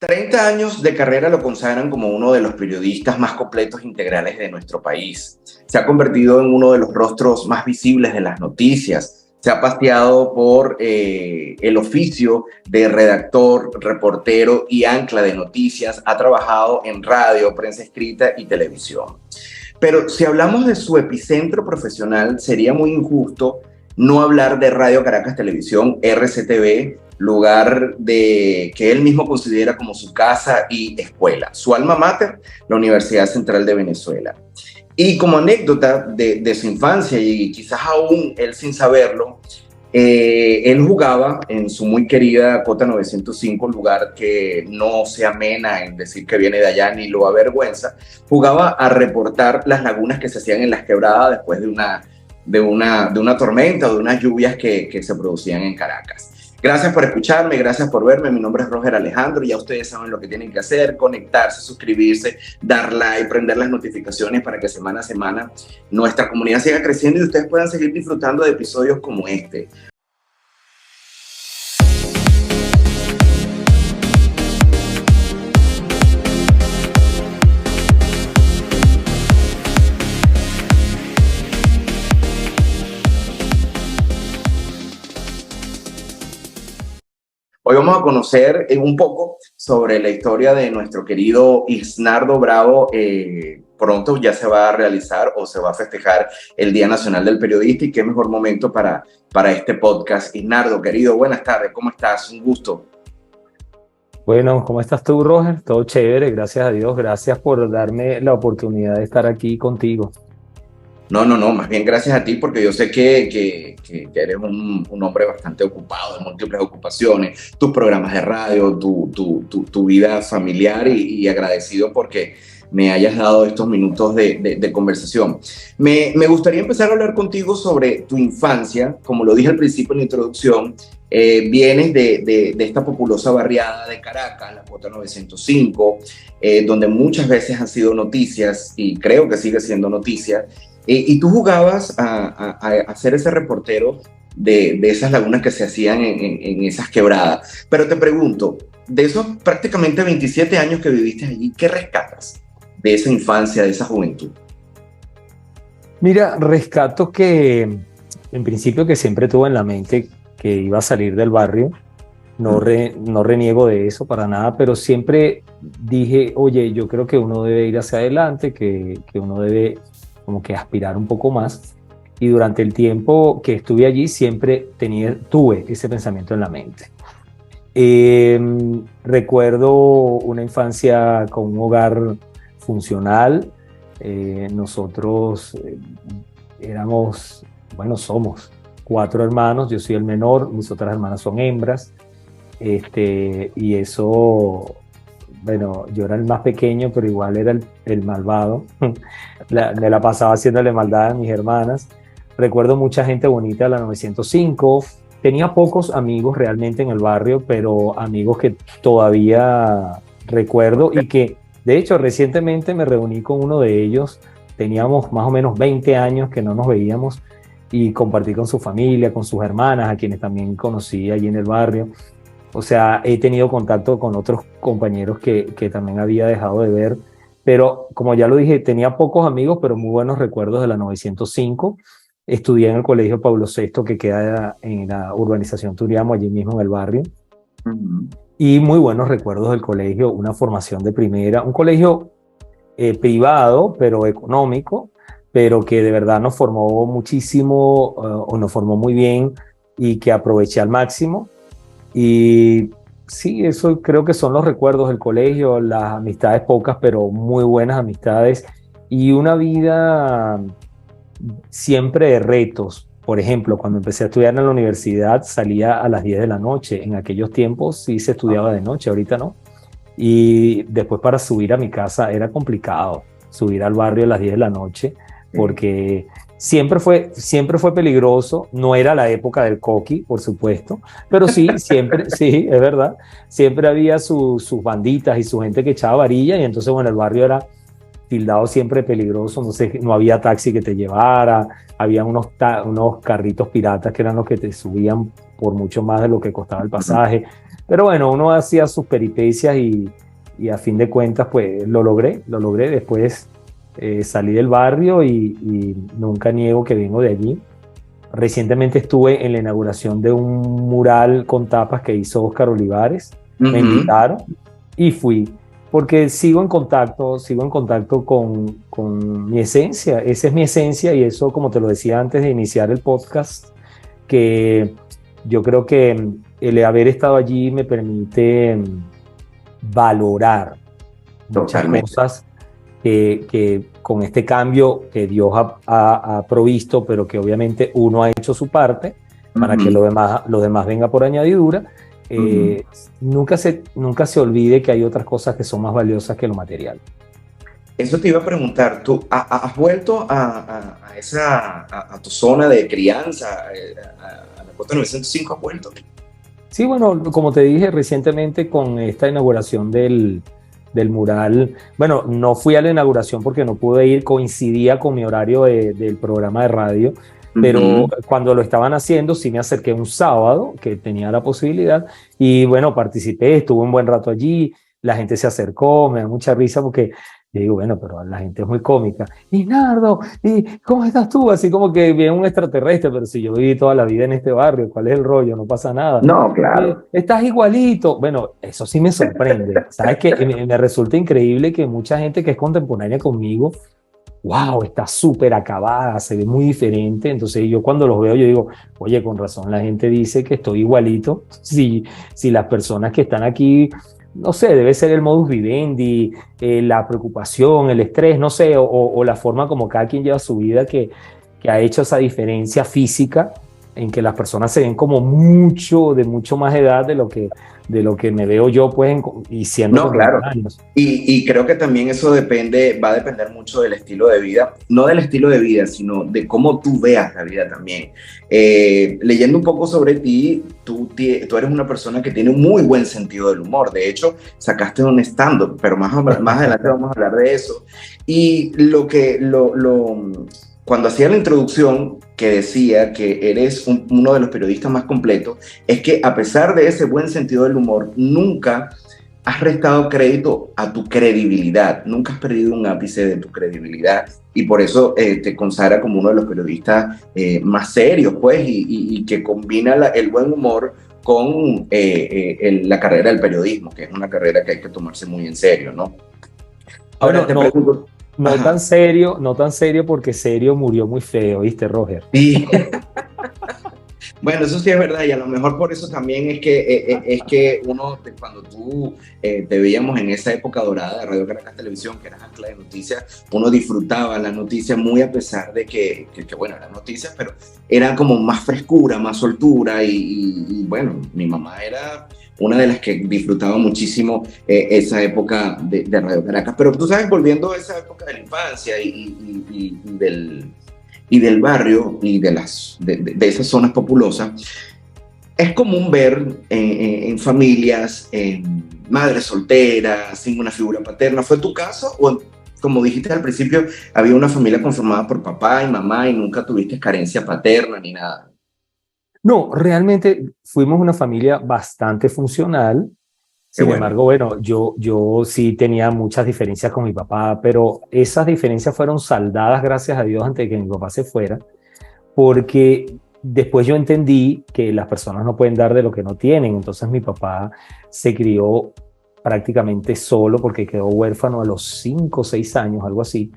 30 años de carrera lo consagran como uno de los periodistas más completos e integrales de nuestro país. Se ha convertido en uno de los rostros más visibles de las noticias. Se ha paseado por el oficio de redactor, reportero y ancla de noticias. Ha trabajado en radio, prensa escrita y televisión. Pero si hablamos de su epicentro profesional, sería muy injusto no hablar de Radio Caracas Televisión, RCTV, lugar que él mismo considera como su casa y escuela. Su alma mater, la Universidad Central de Venezuela. Y como anécdota de su infancia, y quizás aún él sin saberlo, él jugaba en su muy querida Cota 905, lugar que no se amena en decir que viene de allá ni lo avergüenza, jugaba a reportar las lagunas que se hacían en las quebradas después de una tormenta o de unas lluvias que se producían en Caracas. Gracias por escucharme, gracias por verme. Mi nombre es Roger Alejandro. Ya ustedes saben lo que tienen que hacer: conectarse, suscribirse, dar like, prender las notificaciones para que semana a semana nuestra comunidad siga creciendo y ustedes puedan seguir disfrutando de episodios como este. Hoy vamos a conocer un poco sobre la historia de nuestro querido Isnardo Bravo. Pronto ya se va a realizar o se va a festejar el Día Nacional del Periodista y qué mejor momento para este podcast. Isnardo, querido, buenas tardes, ¿cómo estás? Un gusto. Bueno, ¿cómo estás tú, Roger? Todo chévere, gracias a Dios. Gracias por darme la oportunidad de estar aquí contigo. No, más bien gracias a ti, porque yo sé que eres un hombre bastante ocupado, de múltiples ocupaciones, tus programas de radio, tu vida familiar y agradecido porque me hayas dado estos minutos de conversación. Me gustaría empezar a hablar contigo sobre tu infancia. Como lo dije al principio en la introducción, vienes de esta populosa barriada de Caracas, la Cota 905, donde muchas veces han sido noticias y creo que sigue siendo noticia. Y tú jugabas a ser ese reportero de esas lagunas que se hacían en esas quebradas. Pero te pregunto, de esos prácticamente 27 años que viviste allí, ¿qué rescatas de esa infancia, de esa juventud? Mira, rescato que en principio que siempre tuve en la mente que iba a salir del barrio. No reniego de eso para nada, pero siempre dije, oye, yo creo que uno debe ir hacia adelante, que uno debe como que aspirar un poco más, y durante el tiempo que estuve allí siempre tuve ese pensamiento en la mente. Recuerdo una infancia con un hogar funcional. Nosotros somos 4 hermanos, yo soy el menor, mis otras hermanas son hembras, y eso... Bueno, yo era el más pequeño, pero igual era el malvado. Me la pasaba haciéndole maldad a mis hermanas. Recuerdo mucha gente bonita de la 905. Tenía pocos amigos realmente en el barrio, pero amigos que todavía recuerdo y que, de hecho, recientemente me reuní con uno de ellos. Teníamos más o menos 20 años que no nos veíamos y compartí con su familia, con sus hermanas, a quienes también conocí allí en el barrio. O sea, he tenido contacto con otros compañeros que también había dejado de ver, pero como ya lo dije, tenía pocos amigos, pero muy buenos recuerdos de la 905. Estudié en el Colegio Pablo VI, que queda en la urbanización Turiamo, allí mismo en el barrio. Uh-huh. Y muy buenos recuerdos del colegio, una formación de primera, un colegio privado, pero económico, pero que de verdad nos formó muchísimo, o nos formó muy bien y que aproveché al máximo. Y sí, eso creo que son los recuerdos del colegio, las amistades pocas, pero muy buenas amistades y una vida siempre de retos. Por ejemplo, cuando empecé a estudiar en la universidad salía a las 10 de la noche. En aquellos tiempos sí se estudiaba de noche, ahorita no. Y después para subir a mi casa era complicado, subir al barrio a las 10 de la noche, porque... Siempre fue peligroso. No era la época del coqui, por supuesto, pero sí, siempre, sí, es verdad, siempre había sus banditas y su gente que echaba varilla, y entonces, bueno, el barrio era tildado siempre peligroso. No había taxi que te llevara, había unos carritos piratas que eran los que te subían por mucho más de lo que costaba el pasaje. Pero bueno, uno hacía sus peripecias y a fin de cuentas, pues lo logré. Después salí del barrio y nunca niego que vengo de allí. Recientemente estuve en la inauguración de un mural con tapas que hizo Óscar Olivares. Me invitaron y fui, porque sigo en contacto con mi esencia. Esa es mi esencia y eso, como te lo decía antes de iniciar el podcast, que yo creo que el haber estado allí me permite valorar muchas cosas que con este cambio que Dios ha provisto, pero que obviamente uno ha hecho su parte para que lo demás venga por añadidura. Nunca se olvide que hay otras cosas que son más valiosas que lo material. Eso te iba a preguntar, ¿tú has vuelto a tu zona de crianza, a la Costa 905 has vuelto? Sí, bueno, como te dije recientemente con esta inauguración del mural, bueno, no fui a la inauguración porque no pude ir, coincidía con mi horario del programa de radio, pero cuando lo estaban haciendo sí me acerqué un sábado que tenía la posibilidad y bueno, participé, estuve un buen rato allí, la gente se acercó, me da mucha risa porque yo digo, bueno, pero la gente es muy cómica. Y Nardo, ¿y cómo estás tú? Así como que viene un extraterrestre, pero si yo viví toda la vida en este barrio, ¿cuál es el rollo? No pasa nada. No, claro. Estás igualito. Bueno, eso sí me sorprende. ¿Sabes qué? Me resulta increíble que mucha gente que es contemporánea conmigo, wow, está súper acabada, se ve muy diferente. Entonces yo cuando los veo, yo digo, oye, con razón la gente dice que estoy igualito. Si las personas que están aquí, no sé, debe ser el modus vivendi, la preocupación, el estrés, no sé, o la forma como cada quien lleva su vida que ha hecho esa diferencia física en que las personas se ven como de mucho más edad de lo que me veo yo, pues, y siendo no, claro. Años. Y creo que también eso va a depender mucho del estilo de vida, no del estilo de vida, sino de cómo tú veas la vida también. Leyendo un poco sobre ti, tú eres una persona que tiene un muy buen sentido del humor. De hecho, sacaste un stand-up, pero más adelante vamos a hablar de eso. Y cuando hacía la introducción, que decía que eres uno de los periodistas más completos, es que a pesar de ese buen sentido del humor, nunca has restado crédito a tu credibilidad, nunca has perdido un ápice de tu credibilidad y por eso te consagra como uno de los periodistas más serios, pues, y que combina el buen humor con la carrera del periodismo, que es una carrera que hay que tomarse muy en serio, ¿no? Ahora te pregunto... No tan serio porque serio murió muy feo, ¿viste, Roger? Sí. Bueno, eso sí es verdad y a lo mejor por eso también es que uno, cuando tú te veíamos en esa época dorada de Radio Caracas Televisión, que eras ancla de noticias, uno disfrutaba la noticia muy a pesar de que bueno, eran noticias, pero era como más frescura, más soltura y bueno, mi mamá era una de las que disfrutaba muchísimo esa época de Radio Caracas. Pero tú sabes, volviendo a esa época de la infancia y del barrio y de esas zonas populosas, es común ver en familias, madres solteras, sin una figura paterna. ¿Fue tu caso? O, como dijiste al principio, había una familia conformada por papá y mamá y nunca tuviste carencia paterna ni nada? No, realmente fuimos una familia bastante funcional. Sin embargo, bueno, yo sí tenía muchas diferencias con mi papá, pero esas diferencias fueron saldadas, gracias a Dios, antes de que mi papá se fuera, porque después yo entendí que las personas no pueden dar de lo que no tienen. Entonces mi papá se crió prácticamente solo porque quedó huérfano a los 5 o 6 años, algo así.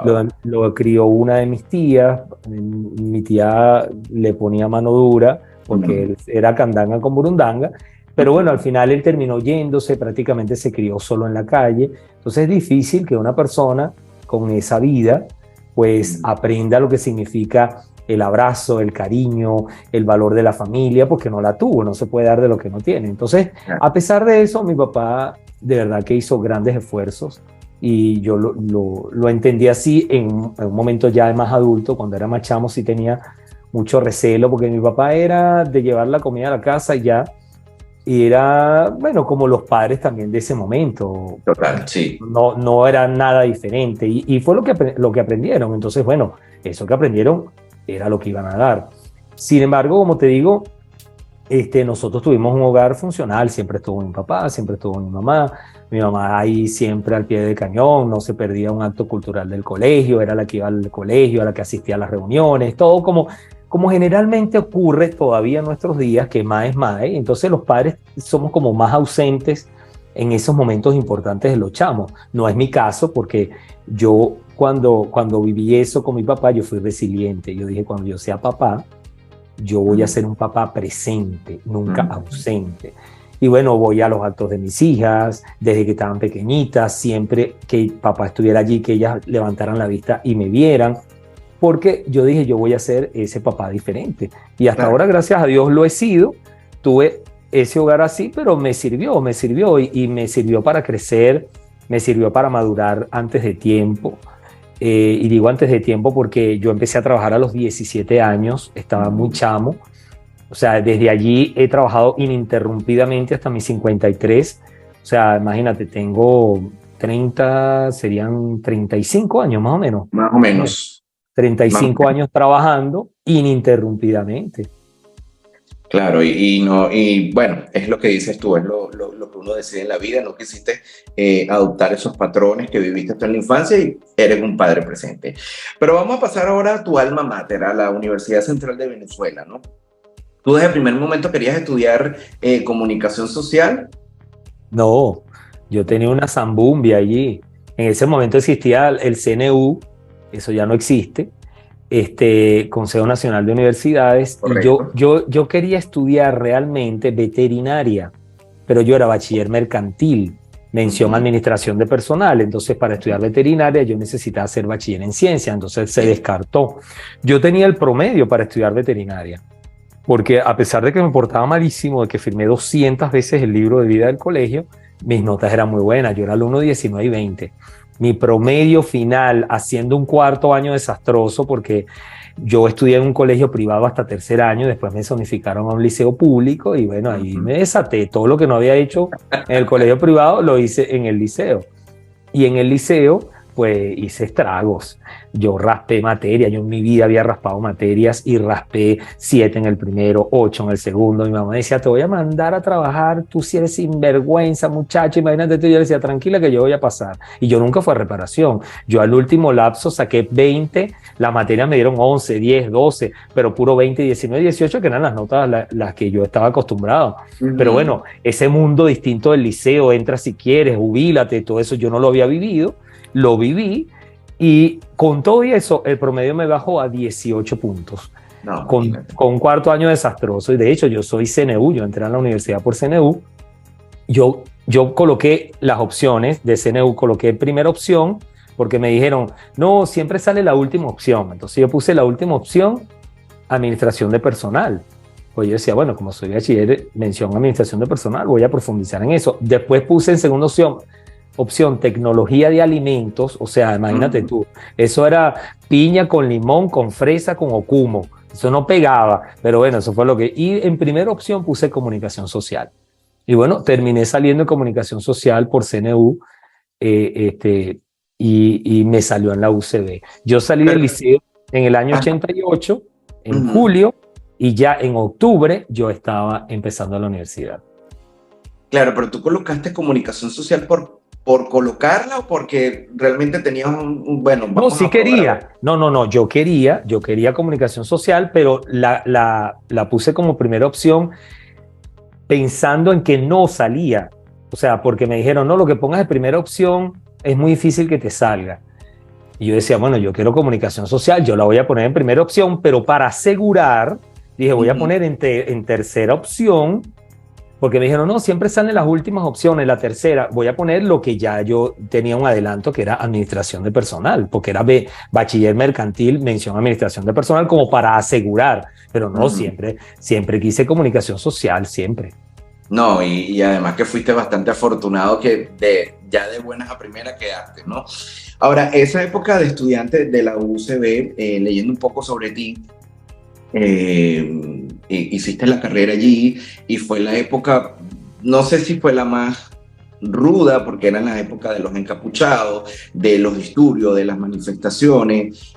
Wow. Lo crió una de mis tías. Mi tía le ponía mano dura porque él era candanga con burundanga. Pero bueno, al final él terminó yéndose, prácticamente se crió solo en la calle. Entonces es difícil que una persona con esa vida pues aprenda lo que significa el abrazo, el cariño, el valor de la familia, porque no la tuvo, no se puede dar de lo que no tiene. Entonces, a pesar de eso, mi papá de verdad que hizo grandes esfuerzos y yo lo entendí así en un momento ya más adulto. Cuando era más chamo sí tenía mucho recelo, porque mi papá era de llevar la comida a la casa y ya, y era, bueno, como los padres también de ese momento. Total, sí. No era nada diferente y fue lo que aprendieron. Entonces, bueno, eso que aprendieron era lo que iban a dar. Sin embargo, como te digo, nosotros tuvimos un hogar funcional, siempre estuvo mi papá, siempre estuvo mi mamá ahí siempre al pie del cañón, no se perdía un acto cultural del colegio, era la que iba al colegio, a la que asistía a las reuniones, todo como generalmente ocurre todavía en nuestros días, que más es más, ¿eh? Entonces los padres somos como más ausentes en esos momentos importantes de los chamos. No es mi caso, porque yo cuando viví eso con mi papá, yo fui resiliente. Yo dije, cuando yo sea papá, yo voy a ser un papá presente, nunca ausente. Y bueno, voy a los actos de mis hijas, desde que estaban pequeñitas, siempre que papá estuviera allí, que ellas levantaran la vista y me vieran, porque yo dije, yo voy a ser ese papá diferente. Y hasta ahora, gracias a Dios, lo he sido. Tuve ese hogar así, pero me sirvió y me sirvió para crecer, me sirvió para madurar antes de tiempo. Y digo antes de tiempo porque yo empecé a trabajar a los 17 años, estaba muy chamo. O sea, desde allí he trabajado ininterrumpidamente hasta mis 53. O sea, imagínate, tengo 30, serían 35 años más o menos. Más o menos. 35 años trabajando ininterrumpidamente. Claro, y bueno, es lo que dices tú, es lo que uno decide en la vida. No quisiste adoptar esos patrones que viviste tú en la infancia y eres un padre presente. Pero vamos a pasar ahora a tu alma mater, a la Universidad Central de Venezuela, ¿no? ¿Tú desde el primer momento querías estudiar comunicación social? No, yo tenía una zambumbia allí. En ese momento existía el CNU, eso ya no existe. Consejo Nacional de Universidades. Correcto. Y yo quería estudiar realmente veterinaria, pero yo era bachiller mercantil, mención administración de personal. Entonces, para estudiar veterinaria yo necesitaba ser bachiller en ciencia, entonces se descartó. Yo tenía el promedio para estudiar veterinaria, porque a pesar de que me portaba malísimo, de que firmé 200 veces el libro de vida del colegio, mis notas eran muy buenas. Yo era alumno 19 y 20. Mi promedio final, haciendo un cuarto año desastroso, porque yo estudié en un colegio privado hasta tercer año, después me zonificaron a un liceo público y bueno, ahí me desaté. Todo lo que no había hecho en el colegio privado lo hice en el liceo. Y en el liceo, pues hice estragos. Yo raspé materia, yo en mi vida había raspado materias y raspé 7 en el primero, 8 en el segundo. Mi mamá decía, te voy a mandar a trabajar, tú si eres sinvergüenza, muchacho, imagínate tú. Yo le decía, tranquila que yo voy a pasar. Y yo nunca fui a reparación. Yo al último lapso saqué 20, las materias me dieron 11, 10, 12, pero puro 20, 19, 18, que eran las notas las que yo estaba acostumbrado. Pero bueno, ese mundo distinto del liceo, entra si quieres, jubílate, todo eso yo no lo había vivido. Lo viví y con todo eso el promedio me bajó a 18 puntos. No, con un cuarto año desastroso. Y de hecho yo soy CNU, yo entré a la universidad por CNU. Yo coloqué las opciones de CNU, coloqué primera opción porque me dijeron, no, siempre sale la última opción. Entonces yo puse la última opción, administración de personal. Pues yo decía, bueno, como soy bachiller, mención administración de personal, voy a profundizar en eso. Después puse en segunda opción tecnología de alimentos. O sea, imagínate tú, eso era piña con limón, con fresa, con okumo. Eso no pegaba, pero bueno, eso fue lo que... Y en primera opción puse comunicación social. Y bueno, terminé saliendo en comunicación social por CNU y me salió en la UCB. Yo salí del liceo en el año 88, en julio, y ya en octubre yo estaba empezando la universidad. Claro, pero tú colocaste comunicación social por colocarla o porque realmente tenías bueno, no, sí quería. No, yo quería comunicación social, pero la puse como primera opción pensando en que no salía. O sea, porque me dijeron, no, lo que pongas de primera opción es muy difícil que te salga. Y yo decía, bueno, yo quiero comunicación social, yo la voy a poner en primera opción, pero para asegurar, dije, voy a poner en tercera opción. Porque me dijeron, no, siempre salen las últimas opciones, la tercera. Voy a poner lo que ya yo tenía un adelanto, que era administración de personal, porque era bachiller mercantil, mención administración de personal, como para asegurar. Pero no, siempre quise comunicación social, siempre. No, y además que fuiste bastante afortunado que ya de buenas a primeras quedaste, ¿no? Ahora, esa época de estudiante de la UCB, leyendo un poco sobre ti, hiciste la carrera allí y fue la época, no sé si fue la más ruda, porque era la época de los encapuchados, de los disturbios, de las manifestaciones.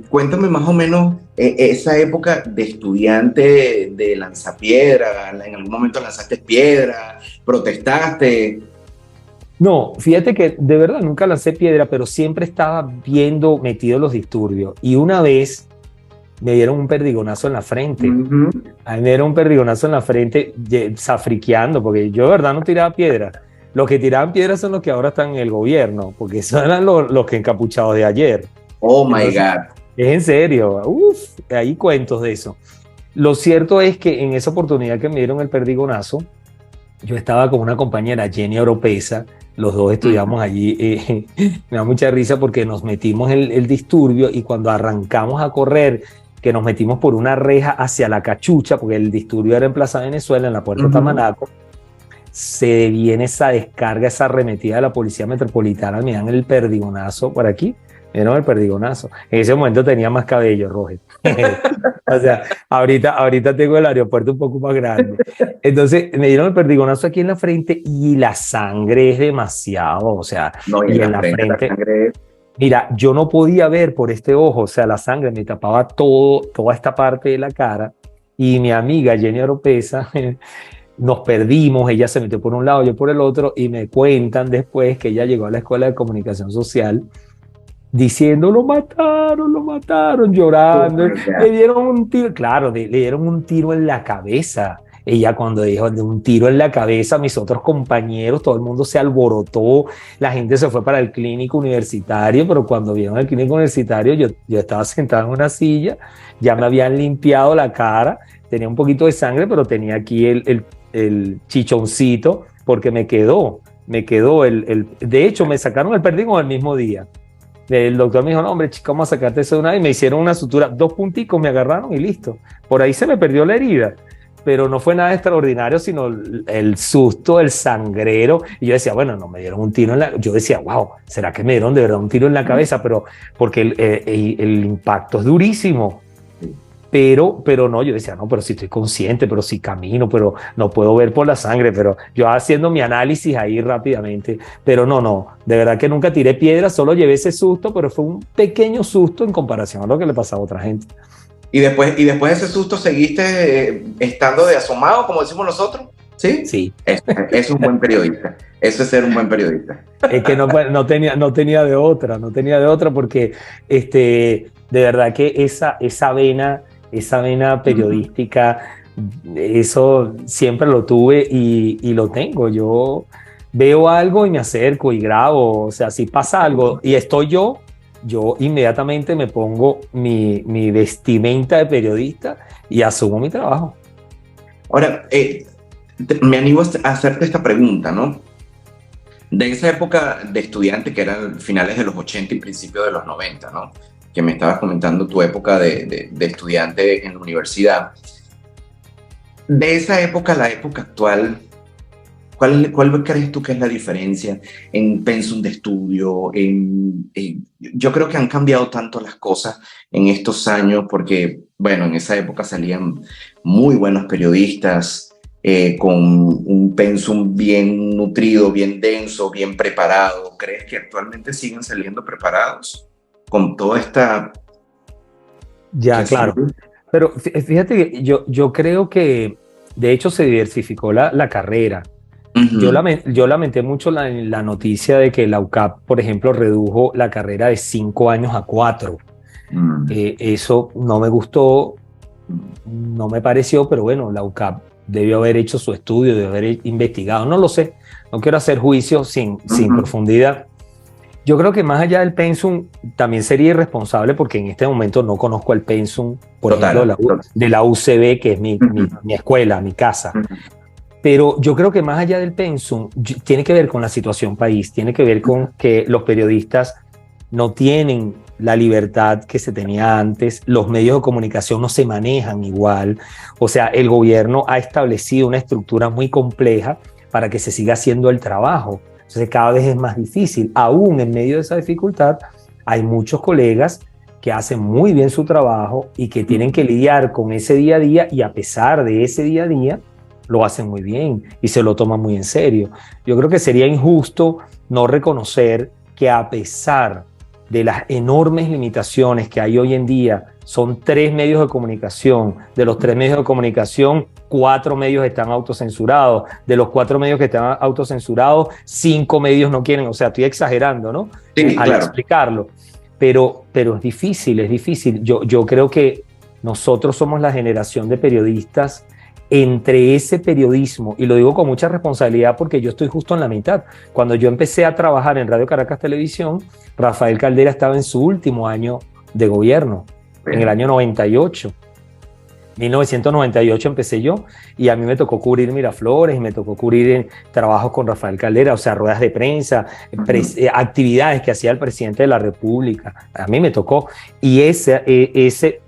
Cuéntame más o menos esa época de estudiante de lanzapiedra, en algún momento lanzaste piedra, protestaste. No, fíjate que de verdad nunca lancé piedra, pero siempre estaba viendo, metido en los disturbios. Y una vez me dieron un perdigonazo en la frente. A mí me dieron un perdigonazo en la frente, zafriqueando, porque yo de verdad no tiraba piedra. Los que tiraban piedras son los que ahora están en el gobierno, porque esos eran los que encapuchados de ayer. Oh my Entonces, God. es en serio, hay cuentos de eso. Lo cierto es que en esa oportunidad que me dieron el perdigonazo, yo estaba con una compañera, Jenny Oropesa, los dos estudiamos allí, me da mucha risa porque nos metimos en el disturbio y cuando arrancamos a correr, que nos metimos por una reja hacia la Cachucha, porque el disturbio era en Plaza Venezuela, en la Puerta Tamanaco, se viene esa descarga, esa arremetida de la Policía Metropolitana, me dan el perdigonazo por aquí, me dieron el perdigonazo. En ese momento tenía más cabello, Roger. O sea, ahorita tengo el aeropuerto un poco más grande. Entonces me dieron el perdigonazo aquí en la frente y la sangre es demasiado, o sea, no, y en la frente la sangre es... Mira, yo no podía ver por este ojo, o sea, la sangre me tapaba toda esta parte de la cara y mi amiga Jenny Oropesa, nos perdimos, ella se metió por un lado, yo por el otro y me cuentan después que ella llegó a la Escuela de Comunicación Social diciendo lo mataron, llorando, le dieron un tiro, claro, le dieron un tiro en la cabeza. Ella cuando dijo de un tiro en la cabeza, mis otros compañeros, todo el mundo se alborotó, la gente se fue para el clínico universitario, pero cuando vieron el clínico universitario yo estaba sentado en una silla, ya me habían limpiado la cara, tenía un poquito de sangre, pero tenía aquí el chichoncito, porque me quedó de hecho me sacaron el perdigón el mismo día. El doctor me dijo, no hombre chico, vamos a sacarte eso de una vez, y me hicieron una sutura, 2 punticos, me agarraron y listo, por ahí se me perdió la herida. Pero no fue nada extraordinario, sino el susto, el sangrero. Y yo decía, bueno, no me dieron un tiro en la... Yo decía, wow, ¿será que me dieron de verdad un tiro en la cabeza? Pero porque el impacto es durísimo. Pero no, yo decía, no, pero si estoy consciente, pero si camino, pero no puedo ver por la sangre. Pero yo haciendo mi análisis ahí rápidamente. Pero no, de verdad que nunca tiré piedra, solo llevé ese susto, pero fue un pequeño susto en comparación a lo que le pasaba a otra gente. Y después de ese susto seguiste estando de asomado, como decimos nosotros. ¿Sí? Sí. Eso es un buen periodista. Eso es ser un buen periodista. Es que no tenía de otra porque de verdad que esa vena periodística, eso siempre lo tuve y lo tengo. Yo veo algo y me acerco y grabo. O sea, si pasa algo y estoy yo inmediatamente me pongo mi vestimenta de periodista y asumo mi trabajo. Ahora, me animo a hacerte esta pregunta, ¿no? De esa época de estudiante que eran finales de los 80 y principios de los 90, ¿no? Que me estabas comentando tu época de estudiante en la universidad. De esa época a la época actual, ¿cuál crees tú que es la diferencia en pensum de estudio? Yo creo que han cambiado tanto las cosas en estos años porque, bueno, en esa época salían muy buenos periodistas con un pensum bien nutrido, bien denso, bien preparado. ¿Crees que actualmente siguen saliendo preparados con toda esta... Ya, claro. Pero fíjate que yo creo que de hecho se diversificó la carrera. Yo lamenté mucho la noticia de que la UCAP, por ejemplo, redujo la carrera de 5 años a 4. Eso no me gustó, no me pareció, pero bueno, la UCAP debió haber hecho su estudio, debió haber investigado, no lo sé, no quiero hacer juicios sin profundidad. Yo creo que más allá del pensum, también sería irresponsable porque en este momento no conozco el pensum, por ejemplo, de la UCB, que es mi escuela, mi casa. Pero yo creo que más allá del pensum, tiene que ver con la situación país, tiene que ver con que los periodistas no tienen la libertad que se tenía antes, los medios de comunicación no se manejan igual, o sea, el gobierno ha establecido una estructura muy compleja para que se siga haciendo el trabajo, entonces cada vez es más difícil, aún en medio de esa dificultad hay muchos colegas que hacen muy bien su trabajo y que tienen que lidiar con ese día a día y a pesar de ese día a día, lo hacen muy bien y se lo toman muy en serio. Yo creo que sería injusto no reconocer que a pesar de las enormes limitaciones que hay hoy en día son 3 medios de comunicación. De los 3 medios de comunicación, 4 medios están autocensurados. De los 4 medios que están autocensurados, 5 medios no quieren. O sea, estoy exagerando, ¿no? Sí, Al claro. explicarlo. Pero es difícil, es difícil. Yo creo que nosotros somos la generación de periodistas. Entre ese periodismo, y lo digo con mucha responsabilidad porque yo estoy justo en la mitad. Cuando yo empecé a trabajar en Radio Caracas Televisión, Rafael Caldera estaba en su último año de gobierno, en el año 98. 1998 empecé yo, y a mí me tocó cubrir Miraflores, y me tocó cubrir trabajos con Rafael Caldera, o sea, ruedas de prensa, actividades que hacía el presidente de la República. A mí me tocó. Y ese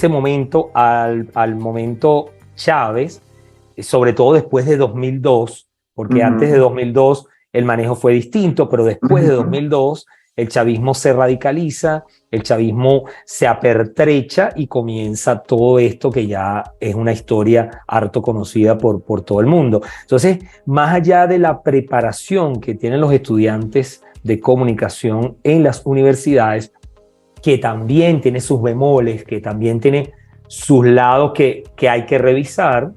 momento, al momento Chávez, sobre todo después de 2002, porque antes de 2002 el manejo fue distinto, pero después de 2002 el chavismo se radicaliza, el chavismo se apertrecha y comienza todo esto que ya es una historia harto conocida por todo el mundo. Entonces, más allá de la preparación que tienen los estudiantes de comunicación en las universidades, que también tiene sus bemoles, que también tiene sus lados que hay que revisar,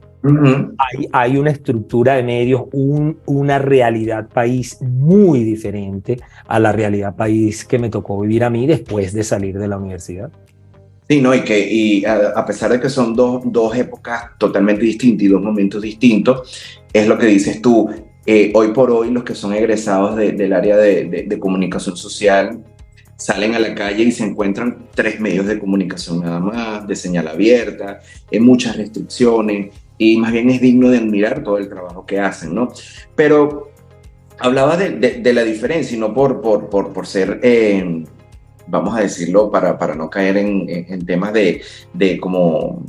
hay una estructura de medios, una realidad país muy diferente a la realidad país que me tocó vivir a mí después de salir de la universidad. Sí, no, y a pesar de que son dos épocas totalmente distintas y 2 momentos distintos, es lo que dices tú. Hoy por hoy los que son egresados del área de comunicación social salen a la calle y se encuentran 3 medios de comunicación nada más, de señal abierta, muchas restricciones, y más bien es digno de admirar todo el trabajo que hacen, ¿no? Pero hablaba de la diferencia, y no por ser, vamos a decirlo, para no caer en temas de como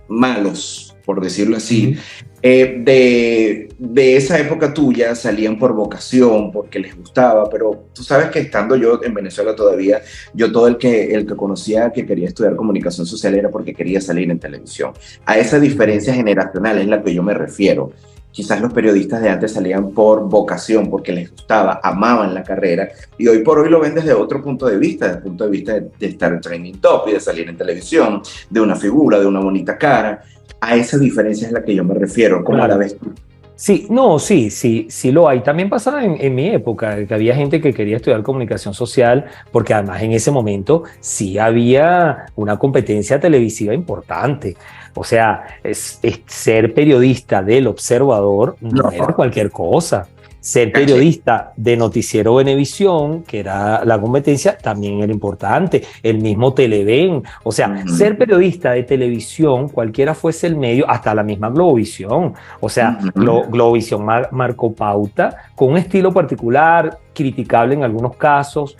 malos, por decirlo así. De esa época tuya salían por vocación, porque les gustaba, pero tú sabes que estando yo en Venezuela todavía, yo todo el que conocía que quería estudiar comunicación social era porque quería salir en televisión. A esa diferencia generacional es la que yo me refiero. Quizás los periodistas de antes salían por vocación, porque les gustaba, amaban la carrera, y hoy por hoy lo ven desde otro punto de vista, desde el punto de vista de estar en Trending Top y de salir en televisión, de una figura, de una bonita cara. A esa diferencia es la que yo me refiero. ¿Cómo la ves tú? Sí, no, sí lo hay. También pasaba en mi época, que había gente que quería estudiar comunicación social, porque además en ese momento sí había una competencia televisiva importante. O sea, ser periodista del Observador no era cualquier cosa. Ser periodista de Noticiero Venevisión, que era la competencia, también era importante. El mismo Televen. O sea, ser periodista de televisión, cualquiera fuese el medio, hasta la misma Globovisión. O sea, Globovisión marcó pauta con un estilo particular, criticable en algunos casos,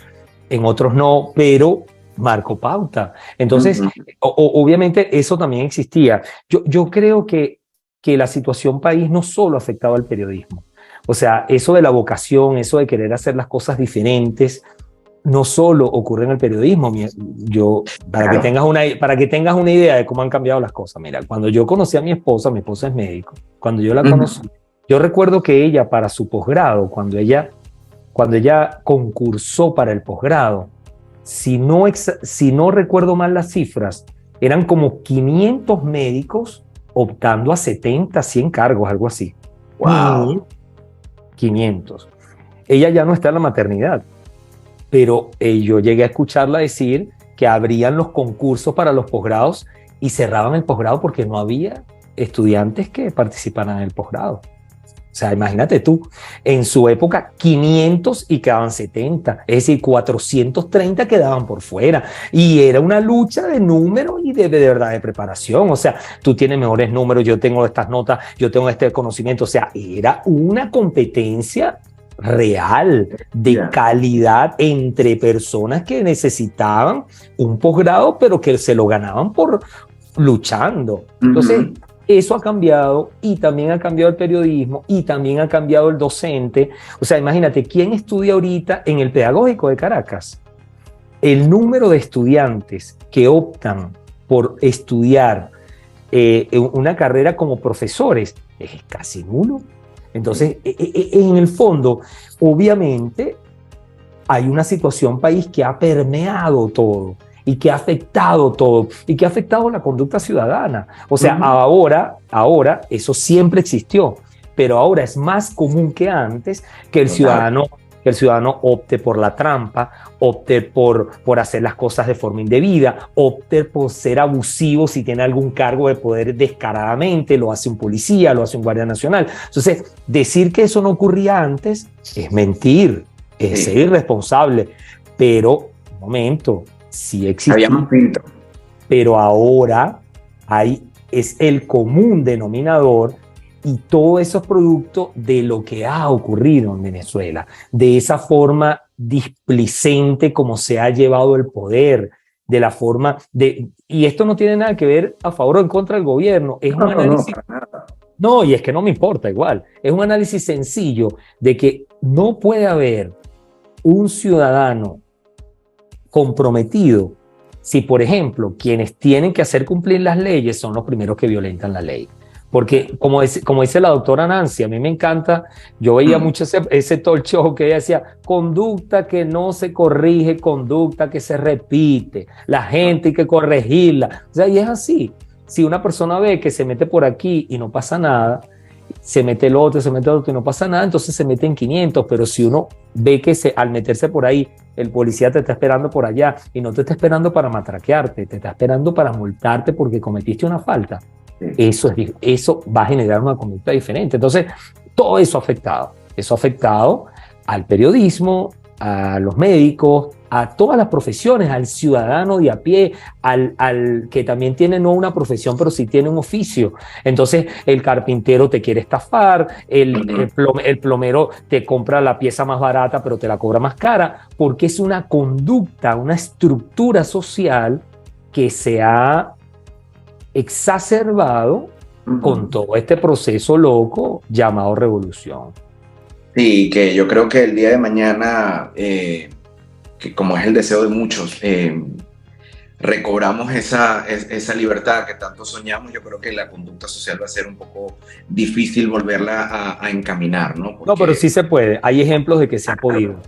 en otros no, pero marcó pauta. Entonces, obviamente eso también existía. Yo creo que la situación país no solo afectaba al periodismo. O sea, eso de la vocación, eso de querer hacer las cosas diferentes, no solo ocurre en el periodismo. Para que tengas una idea de cómo han cambiado las cosas. Mira, cuando yo conocí a mi esposa es médico. Cuando yo la conocí, yo recuerdo que ella para su posgrado, cuando ella concursó para el posgrado, si no recuerdo mal las cifras, eran como 500 médicos optando a 70, 100 cargos, algo así. ¡Wow! 500. Ella ya no está en la maternidad, pero yo llegué a escucharla decir que abrían los concursos para los posgrados y cerraban el posgrado porque no había estudiantes que participaran en el posgrado. O sea, imagínate tú, en su época 500 y quedaban 70, es decir, 430 quedaban por fuera, y era una lucha de números y de verdad de preparación. O sea, tú tienes mejores números, yo tengo estas notas, yo tengo este conocimiento. O sea, era una competencia real, de calidad, entre personas que necesitaban un posgrado, pero que se lo ganaban por luchando. Entonces, eso ha cambiado, y también ha cambiado el periodismo, y también ha cambiado el docente. O sea, imagínate, ¿quién estudia ahorita en el Pedagógico de Caracas? El número de estudiantes que optan por estudiar una carrera como profesores es casi nulo. Entonces, en el fondo, obviamente, hay una situación país que ha permeado todo. y que ha afectado todo y que ha afectado la conducta ciudadana. O sea, ahora eso siempre existió, pero ahora es más común que antes que el ciudadano opte por la trampa, opte por hacer las cosas de forma indebida, opte por ser abusivo si tiene algún cargo de poder descaradamente, lo hace un policía, lo hace un guardia nacional. Entonces, decir que eso no ocurría antes es mentir, es ser irresponsable, pero, un momento, sí existía, pero ahora es el común denominador y todos esos productos de lo que ha ocurrido en Venezuela, de esa forma displicente como se ha llevado el poder, de la forma de... Y esto no tiene nada que ver a favor o en contra del gobierno, es un análisis... No, y es que no me importa igual, es un análisis sencillo de que no puede haber un ciudadano comprometido si, por ejemplo, quienes tienen que hacer cumplir las leyes son los primeros que violentan la ley. Porque como dice la doctora Nancy, a mí me encanta, yo veía mucho ese talk show que ella decía, conducta que no se corrige, conducta que se repite, la gente hay que corregirla. O sea, y es así. Si una persona ve que se mete por aquí y no pasa nada, se mete el otro y no pasa nada, entonces se mete en 500, pero si uno ve que al meterse por ahí, el policía te está esperando por allá y no te está esperando para matraquearte, te está esperando para multarte porque cometiste una falta. Eso va a generar una conducta diferente. Entonces, todo eso ha afectado al periodismo, a los médicos, a todas las profesiones, al ciudadano de a pie, al que también tiene no una profesión, pero sí tiene un oficio. Entonces, el carpintero te quiere estafar, el plomero te compra la pieza más barata, pero te la cobra más cara, porque es una conducta, una estructura social que se ha exacerbado con todo este proceso loco llamado revolución. Sí, que yo creo que el día de mañana, que como es el deseo de muchos, recobramos esa libertad que tanto soñamos. Yo creo que la conducta social va a ser un poco difícil volverla a encaminar, ¿no? No, pero sí se puede. Hay ejemplos de que se ha podido.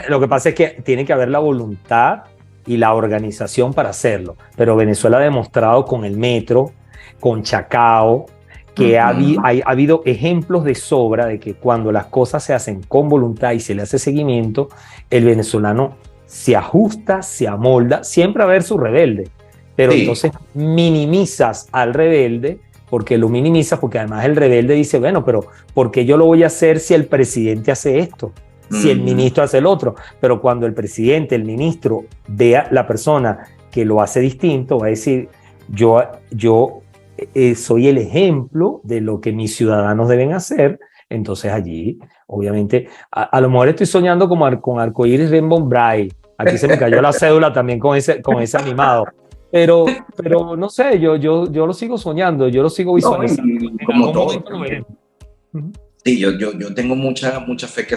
Lo que pasa es que tiene que haber la voluntad y la organización para hacerlo. Pero Venezuela ha demostrado con el metro, con Chacao, que ha habido ejemplos de sobra de que cuando las cosas se hacen con voluntad y se le hace seguimiento, el venezolano se ajusta, se amolda, siempre va a haber su rebelde, pero entonces minimizas al rebelde, porque lo minimizas, porque además el rebelde dice, bueno, pero ¿por qué yo lo voy a hacer si el presidente hace esto? Si el ministro hace el otro. Pero cuando el presidente, el ministro, vea la persona que lo hace distinto, va a decir, yo soy el ejemplo de lo que mis ciudadanos deben hacer. Entonces allí, obviamente, a lo mejor estoy soñando con arcoíris Rainbow Bright. Aquí se me cayó la cédula también con ese animado. Pero no sé, yo lo sigo soñando, yo lo sigo visualizando. No, como todo. Sí, yo tengo mucha fe que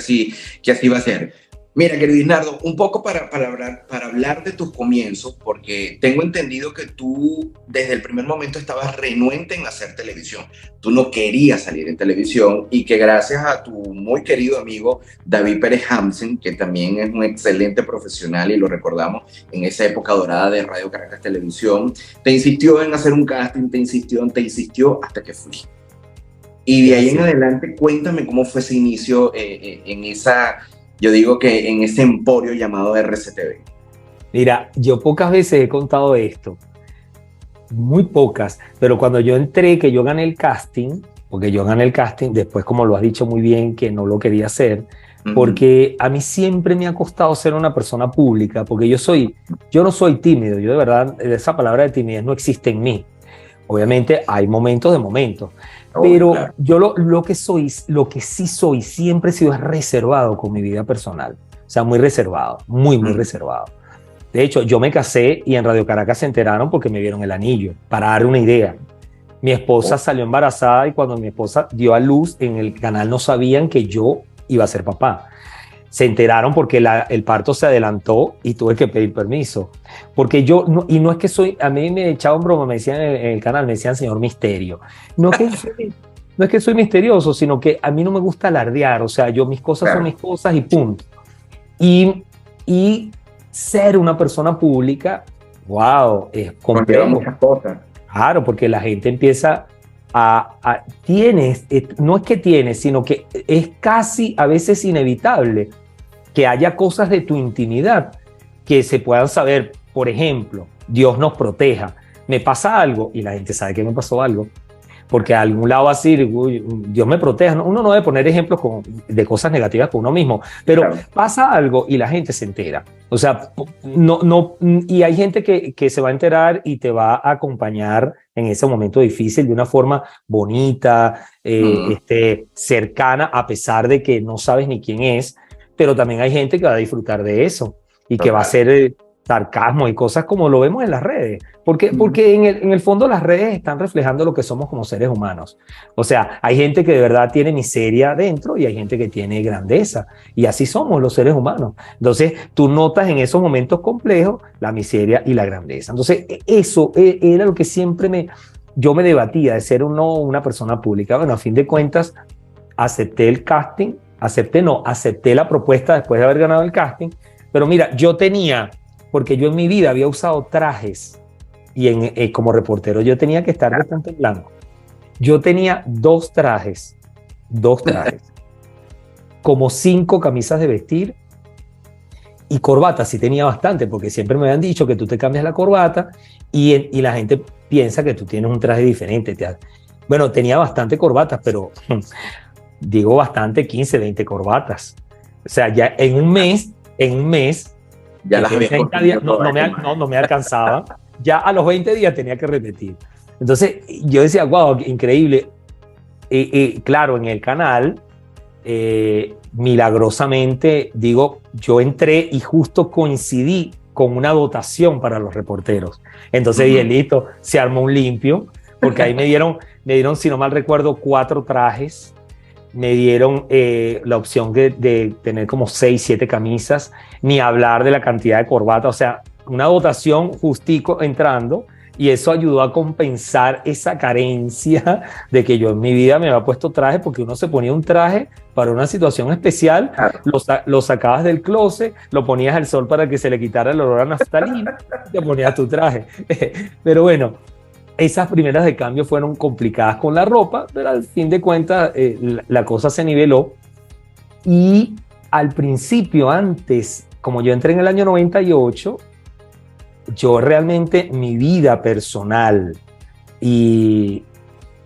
así va a ser. Mira, querido Isnardo, un poco para hablar de tus comienzos, porque tengo entendido que tú desde el primer momento estabas renuente en hacer televisión. Tú no querías salir en televisión y que gracias a tu muy querido amigo David Pérez Hamsen, que también es un excelente profesional y lo recordamos en esa época dorada de Radio Caracas Televisión, te insistió en hacer un casting, te insistió hasta que fuiste. Y de ahí en adelante, cuéntame cómo fue ese inicio en esa... Yo digo que en ese emporio llamado RCTV. Mira, yo pocas veces he contado esto, muy pocas, pero cuando yo entré, que yo gané el casting, porque yo gané el casting, después como lo has dicho muy bien, que no lo quería hacer, porque a mí siempre me ha costado ser una persona pública, porque yo no soy tímido, yo de verdad, esa palabra de timidez no existe en mí. Obviamente hay momentos de momentos, pero claro, yo lo que sí soy, siempre he sido reservado con mi vida personal. O sea, muy reservado, muy reservado. De hecho, yo me casé y en Radio Caracas se enteraron porque me vieron el anillo, para dar una idea. Mi esposa salió embarazada y cuando mi esposa dio a luz, en el canal no sabían que yo iba a ser papá. Se enteraron porque el parto se adelantó y tuve que pedir permiso. Porque no es que a mí me echaban broma, me decían en el canal, me decían señor misterio. No es que soy misterioso, sino que a mí no me gusta alardear, o sea, mis cosas son mis cosas y punto. Y ser una persona pública, wow, es Conlleva complejo. muchas cosas. Claro, porque la gente empieza no es que tienes, sino que es casi a veces inevitable que haya cosas de tu intimidad que se puedan saber. Por ejemplo, Dios nos proteja. Me pasa algo y la gente sabe que me pasó algo, porque a algún lado va a decir, uy, Dios me proteja. Uno no debe poner ejemplos de cosas negativas con uno mismo, pero Claro. pasa algo y la gente se entera. O sea, y hay gente que se va a enterar y te va a acompañar en ese momento difícil de una forma bonita, cercana, a pesar de que no sabes ni quién es, pero también hay gente que va a disfrutar de eso y que va a hacer sarcasmo y cosas como lo vemos en las redes, porque en el fondo las redes están reflejando lo que somos como seres humanos. O sea, hay gente que de verdad tiene miseria dentro y hay gente que tiene grandeza, y así somos los seres humanos. Entonces tú notas en esos momentos complejos la miseria y la grandeza. Entonces eso era lo que siempre yo me debatía de ser una persona pública. Bueno, a fin de cuentas acepté el casting, acepté la propuesta después de haber ganado el casting, pero mira, porque yo en mi vida había usado trajes y como reportero yo tenía que estar de punta en blanco. Yo tenía dos trajes, como 5 camisas de vestir y corbata, sí tenía bastante, porque siempre me habían dicho que tú te cambias la corbata y la gente piensa que tú tienes un traje diferente. Bueno, tenía bastante corbatas, pero digo bastante, 15, 20 corbatas. O sea, ya en un mes, ya las había no me alcanzaba. Ya a los 20 días tenía que repetir. Entonces yo decía, wow, increíble. Claro, en el canal, milagrosamente, yo entré y justo coincidí con una dotación para los reporteros. Entonces dije, listo, se armó un limpio, porque ahí me dieron, si no mal recuerdo, 4 trajes. Me dieron la opción de tener como 6, 7 camisas, ni hablar de la cantidad de corbatas. O sea, una dotación justico entrando, y eso ayudó a compensar esa carencia de que yo en mi vida me había puesto traje, porque uno se ponía un traje para una situación especial, claro. Lo sacabas del closet, lo ponías al sol para que se le quitara el olor a naftalina, y te ponías tu traje. Pero bueno, esas primeras de cambio fueron complicadas con la ropa, pero al fin de cuentas la cosa se niveló. Y al principio, antes, como yo entré en el año 98, yo realmente mi vida personal y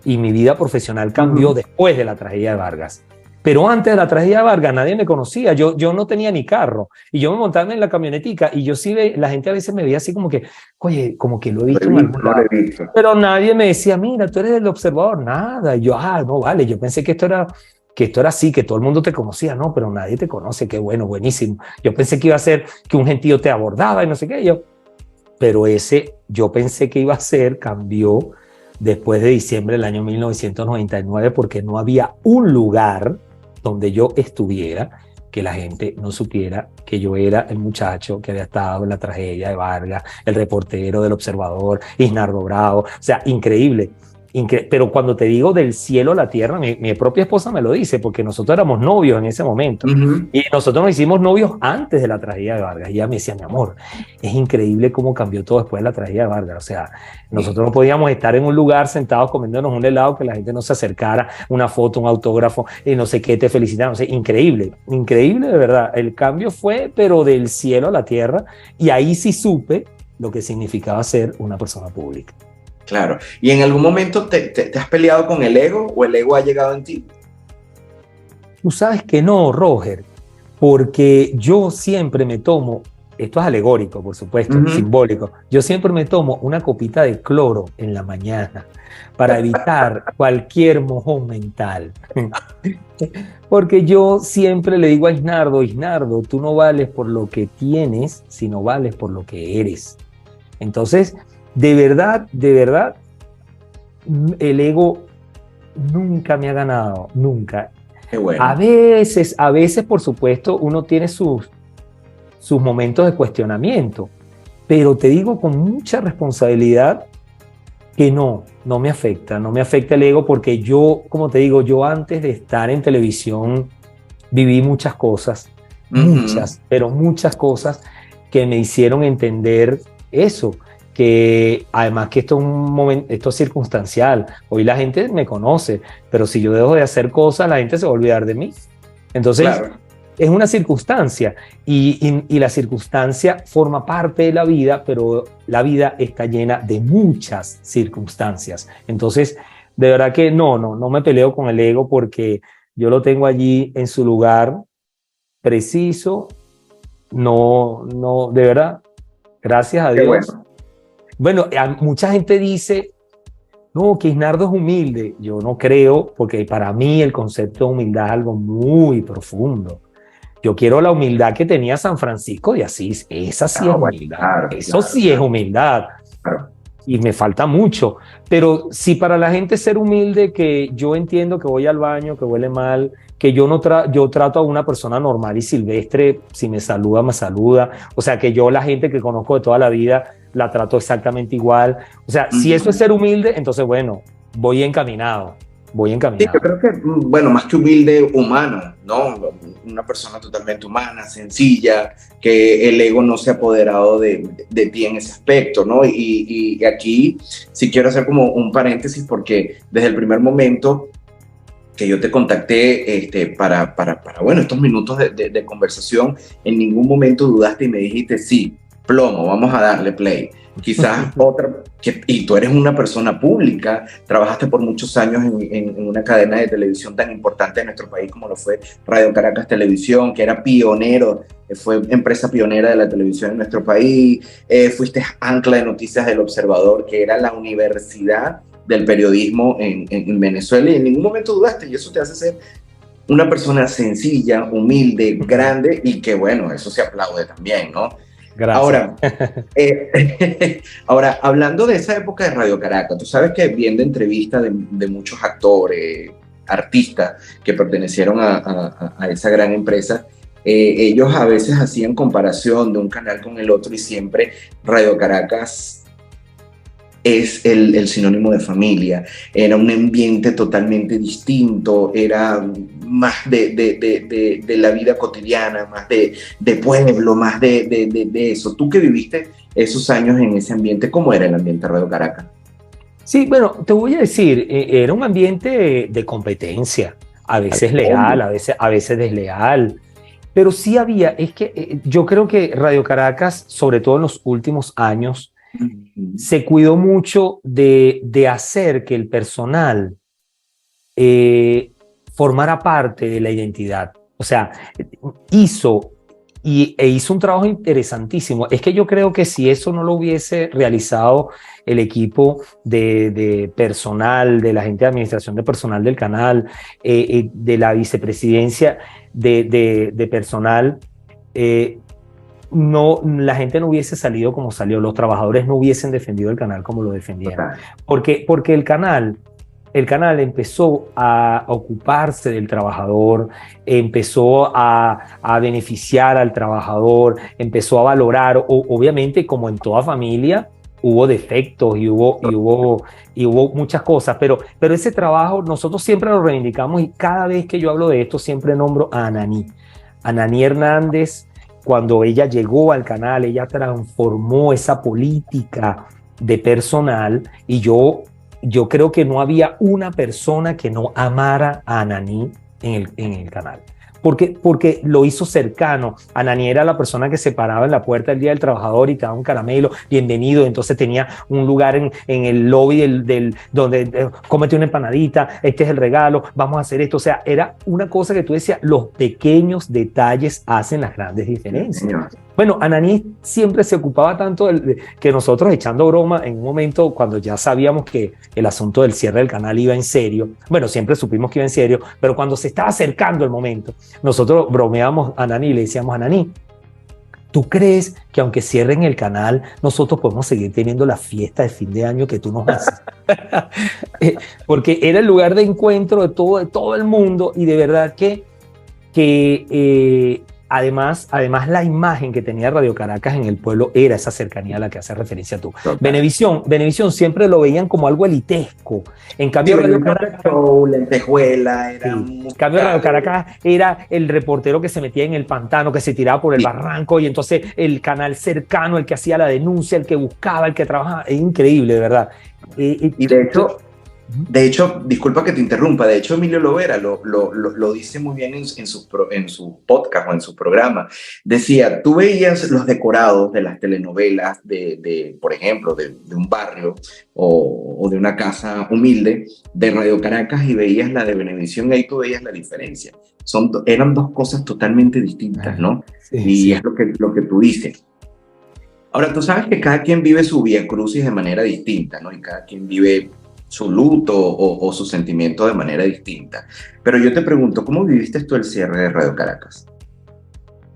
mi vida profesional cambió después de la tragedia de Vargas. Pero antes de la tragedia de Vargas nadie me conocía, yo no tenía ni carro, y yo me montaba en la camionetica, y yo sí, la gente a veces me veía así como que, oye, como que lo he visto en algún lado, pero nadie me decía, mira, tú eres el Observador, nada. Y yo, no vale, yo pensé que esto era así, que todo el mundo te conocía. No, pero nadie te conoce, qué bueno, buenísimo. Yo pensé que iba a ser que un gentío te abordaba y no sé qué, pero yo pensé que iba a ser, cambió después de diciembre del año 1999, porque no había un lugar donde yo estuviera que la gente no supiera que yo era el muchacho que había estado en la tragedia de Vargas, el reportero del Observador, Isnardo Bravo. O sea, increíble. Pero cuando te digo del cielo a la tierra, mi propia esposa me lo dice, porque nosotros éramos novios en ese momento, y nosotros nos hicimos novios antes de la tragedia de Vargas, y ella me decía, mi amor, es increíble cómo cambió todo después de la tragedia de Vargas. O sea, nosotros no podíamos estar en un lugar sentados comiéndonos un helado, que la gente no se acercara, una foto, un autógrafo, y no sé qué, te felicitaron. O sea, increíble de verdad. El cambio fue, pero del cielo a la tierra, y ahí sí supe lo que significaba ser una persona pública. Claro. ¿Y en algún momento te has peleado con el ego, o el ego ha llegado en ti? Tú sabes que no, Roger, porque yo siempre me tomo, esto es alegórico, por supuesto, simbólico, yo siempre me tomo una copita de cloro en la mañana para evitar cualquier mojón mental. Porque yo siempre le digo a Isnardo, tú no vales por lo que tienes, sino vales por lo que eres. Entonces, de verdad, el ego nunca me ha ganado, nunca. Qué bueno. A veces, por supuesto, uno tiene sus momentos de cuestionamiento, pero te digo con mucha responsabilidad que no me afecta el ego, porque yo, como te digo, yo antes de estar en televisión viví muchas cosas, pero muchas cosas que me hicieron entender eso, que además que esto es un momento, esto es circunstancial. Hoy la gente me conoce, pero si yo dejo de hacer cosas, la gente se va a olvidar de mí. Entonces, claro, es una circunstancia y la circunstancia forma parte de la vida, pero la vida está llena de muchas circunstancias. Entonces, de verdad que no me peleo con el ego, porque yo lo tengo allí en su lugar preciso. No, de verdad, gracias a Dios. Bueno, mucha gente dice, no, que Isnardo es humilde. Yo no creo, porque para mí el concepto de humildad es algo muy profundo. Yo quiero la humildad que tenía San Francisco de Asís. Esa sí es humildad. Claro, eso sí es humildad. Claro. Y me falta mucho. Pero si para la gente ser humilde, que yo entiendo que voy al baño, que huele mal, que yo trato a una persona normal y silvestre, si me saluda, me saluda. O sea, que yo la gente que conozco de toda la vida la trato exactamente igual. O sea, si eso es ser humilde, entonces bueno, voy encaminado. Sí, yo creo que, bueno, más que humilde, humano, ¿no? Una persona totalmente humana, sencilla, que el ego no se ha apoderado de ti en ese aspecto, ¿no? Y aquí sí quiero hacer como un paréntesis, porque desde el primer momento que yo te contacté para bueno, estos minutos de conversación, en ningún momento dudaste y me dijiste, sí, plomo, vamos a darle play. Quizás y tú eres una persona pública, trabajaste por muchos años en una cadena de televisión tan importante en nuestro país como lo fue Radio Caracas Televisión, que era pionero, fue empresa pionera de la televisión en nuestro país, fuiste ancla de noticias del Observador, que era la universidad del periodismo en Venezuela, y en ningún momento dudaste, y eso te hace ser una persona sencilla, humilde, grande, y que bueno, eso se aplaude también, ¿no? Gracias. Ahora, hablando de esa época de Radio Caracas, tú sabes que viendo entrevistas de muchos actores, artistas que pertenecieron a esa gran empresa, ellos a veces hacían comparación de un canal con el otro, y siempre Radio Caracas es el sinónimo de familia. Era un ambiente totalmente distinto, era más de la vida cotidiana, más de pueblo, más de eso. Tú que viviste esos años en ese ambiente, ¿cómo era el ambiente de Radio Caracas? Sí, bueno, te voy a decir, era un ambiente de competencia, a veces leal, a veces desleal, pero sí había, es que yo creo que Radio Caracas, sobre todo en los últimos años, se cuidó mucho de hacer que el personal formara parte de la identidad. O sea, hizo un trabajo interesantísimo. Es que yo creo que si eso no lo hubiese realizado el equipo de personal, de la gente de administración de personal del canal, de la vicepresidencia de personal, la gente no hubiese salido como salió, los trabajadores no hubiesen defendido el canal como lo defendieron. Porque el canal empezó a ocuparse del trabajador, empezó a beneficiar al trabajador, empezó a valorar, obviamente como en toda familia hubo defectos y hubo muchas cosas, pero ese trabajo nosotros siempre lo reivindicamos, y cada vez que yo hablo de esto siempre nombro a Ananí Hernández. Cuando ella llegó al canal, ella transformó esa política de personal, y yo creo que no había una persona que no amara a Ananí en el canal. Porque lo hizo cercano. Ananí era la persona que se paraba en la puerta del Día del Trabajador y te daba un caramelo, bienvenido. Entonces tenía un lugar en el lobby donde cómete una empanadita, este es el regalo, vamos a hacer esto. O sea, era una cosa que tú decías, los pequeños detalles hacen las grandes diferencias. Bueno, Ananí siempre se ocupaba tanto que nosotros, echando broma, en un momento cuando ya sabíamos que el asunto del cierre del canal iba en serio, bueno, siempre supimos que iba en serio, pero cuando se estaba acercando el momento, nosotros bromeábamos a Ananí y le decíamos, Ananí, ¿tú crees que aunque cierren el canal, nosotros podemos seguir teniendo la fiesta de fin de año que tú nos haces? Porque era el lugar de encuentro de todo el mundo, y de verdad que además la imagen que tenía Radio Caracas en el pueblo era esa cercanía a la que hace referencia tú. Venevisión siempre lo veían como algo elitesco. En cambio, Radio Caracas, lentejuela, era en cambio, Radio Caracas era el reportero que se metía en el pantano, que se tiraba por el barranco, y entonces el canal cercano, el que hacía la denuncia, el que buscaba, el que trabajaba. Es increíble, de verdad. Y de hecho, disculpa que te interrumpa, de hecho Emilio Lovera lo dice muy bien en su podcast o en su programa. Decía, tú veías los decorados de las telenovelas por ejemplo, de un barrio o de una casa humilde de Radio Caracas y veías la de Venevisión y ahí tú veías la diferencia. Eran dos cosas totalmente distintas, ¿no? Sí, y sí. es lo que tú dices. Ahora, tú sabes que cada quien vive su vía crucis de manera distinta, ¿no? Y cada quien vive su luto o su sentimiento de manera distinta. Pero yo te pregunto, ¿cómo viviste tú el cierre de Radio Caracas?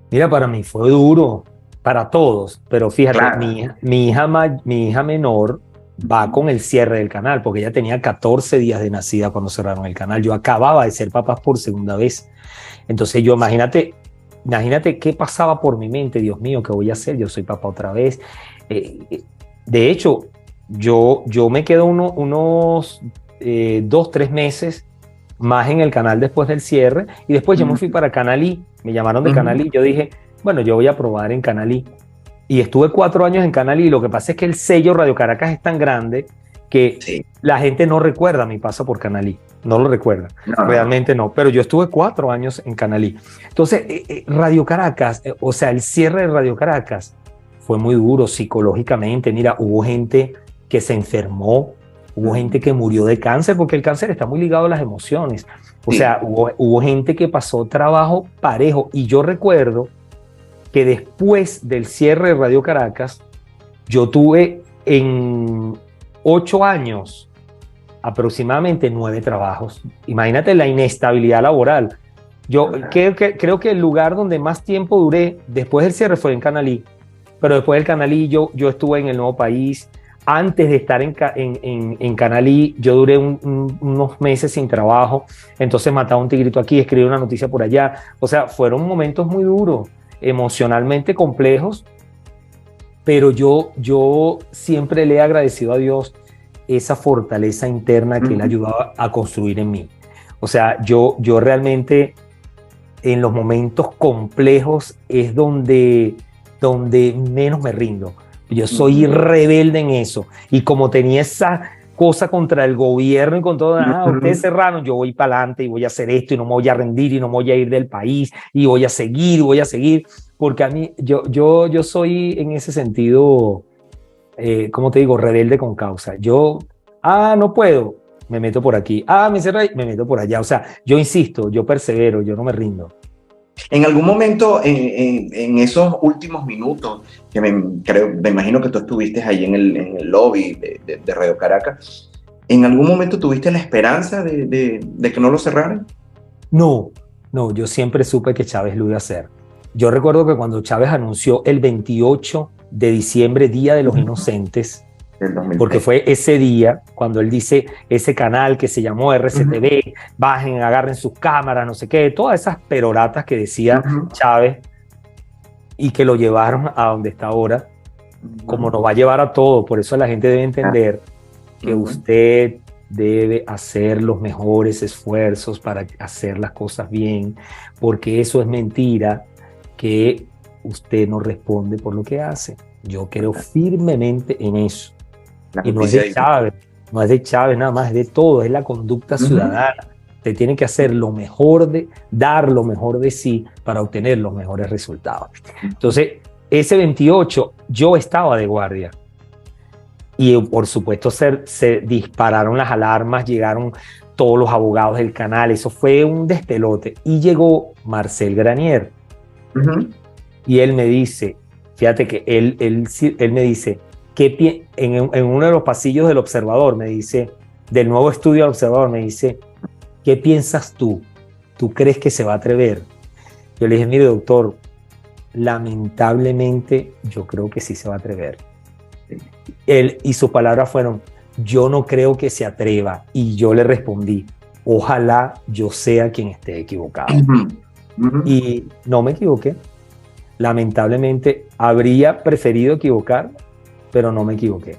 Mira, para mí fue duro, para todos, pero fíjate, Claro. mi hija menor va con el cierre del canal, porque ella tenía 14 días de nacida cuando cerraron el canal. Yo acababa de ser papá por segunda vez. Entonces imagínate qué pasaba por mi mente. Dios mío, ¿qué voy a hacer? Yo soy papá otra vez. De hecho, yo me quedo unos 2-3 meses más en el canal después del cierre, y después yo me fui para Canal I. Me llamaron de Canal I. Yo dije, bueno, yo voy a probar en Canal I. Y estuve 4 años en Canal I. Lo que pasa es que el sello Radio Caracas es tan grande que Sí. la gente no recuerda mi paso por Canal I. No lo recuerda. No. Realmente no. Pero yo estuve 4 años en Canal I. Entonces, Radio Caracas, o sea, el cierre de Radio Caracas fue muy duro psicológicamente. Mira, hubo gente que se enfermó, hubo gente que murió de cáncer, porque el cáncer está muy ligado a las emociones. O sea, hubo gente que pasó trabajo parejo. Y yo recuerdo que después del cierre de Radio Caracas, yo tuve en 8 años aproximadamente 9 trabajos. Imagínate la inestabilidad laboral. Yo creo que el lugar donde más tiempo duré después del cierre fue en Canal I. Pero después del Canal I yo estuve en El Nuevo País. Antes de estar en Canal I, yo duré unos meses sin trabajo. Entonces mataba un tigrito aquí, escribí una noticia por allá. O sea, fueron momentos muy duros, emocionalmente complejos, pero yo siempre le he agradecido a Dios esa fortaleza interna que Él ayudaba a construir en mí. O sea, yo realmente en los momentos complejos es donde menos me rindo. Yo soy rebelde en eso. Y como tenía esa cosa contra el gobierno y con todo, ustedes cerraron, yo voy para adelante y voy a hacer esto y no me voy a rendir y no me voy a ir del país y voy a seguir, porque a mí, yo soy en ese sentido, ¿cómo te digo? Rebelde con causa. No puedo, me meto por aquí. Me cerré, me meto por allá. O sea, yo insisto, yo persevero, yo no me rindo. En algún momento, en esos últimos minutos, que me imagino que tú estuviste ahí en el lobby de Radio Caracas, ¿en algún momento tuviste la esperanza de que no lo cerraran? No, yo siempre supe que Chávez lo iba a hacer. Yo recuerdo que cuando Chávez anunció el 28 de diciembre, Día de los Inocentes, porque fue ese día cuando él dice ese canal que se llamó RCTV, bajen, agarren sus cámaras, no sé qué, todas esas peroratas que decía Chávez y que lo llevaron a donde está ahora, como nos va a llevar a todo. Por eso la gente debe entender que usted debe hacer los mejores esfuerzos para hacer las cosas bien, porque eso es mentira, que usted no responde por lo que hace. Yo creo firmemente en eso. Y no es de Chávez nada más, es de todo, es la conducta ciudadana. Usted tiene que hacer dar lo mejor de sí para obtener los mejores resultados. Entonces, ese 28 yo estaba de guardia. Y por supuesto se dispararon las alarmas, llegaron todos los abogados del canal, eso fue un despelote. Y llegó Marcel Granier. Y él me dice, fíjate que él me dice, en uno de los pasillos del Observador, me dice, del nuevo estudio del Observador, me dice, ¿qué piensas tú? ¿Tú crees que se va a atrever? Yo le dije, mire doctor, lamentablemente yo creo que sí se va a atrever. Él y sus palabras fueron, yo no creo que se atreva. Y yo le respondí, ojalá yo sea quien esté equivocado. y no me equivoqué. Lamentablemente, habría preferido equivocar, pero no me equivoqué.